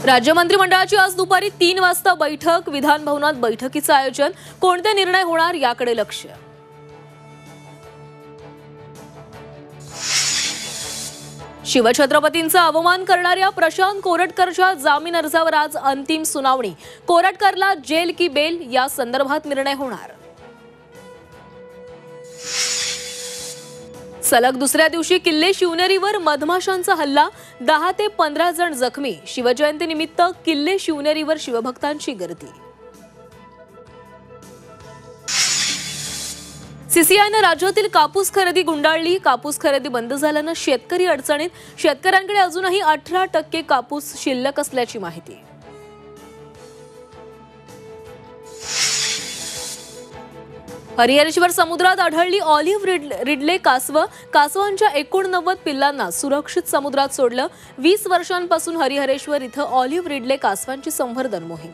राज्य मंत्रिमंडळाची आज दुपारी 3 वाजता बैठक। विधान भवनात बैठकीचं आयोजन। कोणते निर्णय होणार याकडे लक्ष। शिवछत्रपतींचा अवमान करणाऱ्या प्रशांत कोरटकरच्या जामीन अर्जावर आज अंतिम सुनावणी। कोरटकरला जेल की बेल या संदर्भात निर्णय होणार। सलग दुसऱ्या दिवशी किल्ले शिवनेरीवर मधमाशांचा हल्ला। 10 ते 15 जण जखमी। शिवजयंतीनिमित्त किल्ले शिवनेरीवर शिवभक्तांची गर्दी। सीसीआयने राज्यातील कापूस खरेदी गुंडाळली। कापूस खरेदी बंद झाल्याने शेतकरी अडचणीत। शेतकऱ्यांकडे अजूनही 18% कापूस शिल्लक असल्याची माहिती। हरिहरेश्वर समुद्रात आढळली ऑलिव्ह रिडले कासव। कासवांच्या 89 पिल्लांना सुरक्षित समुद्रात सोडलं। 20 वर्षांपासून हरिहरेश्वर इथं ऑलिव्ह रिडले कासवांची संवर्धन मोहीम।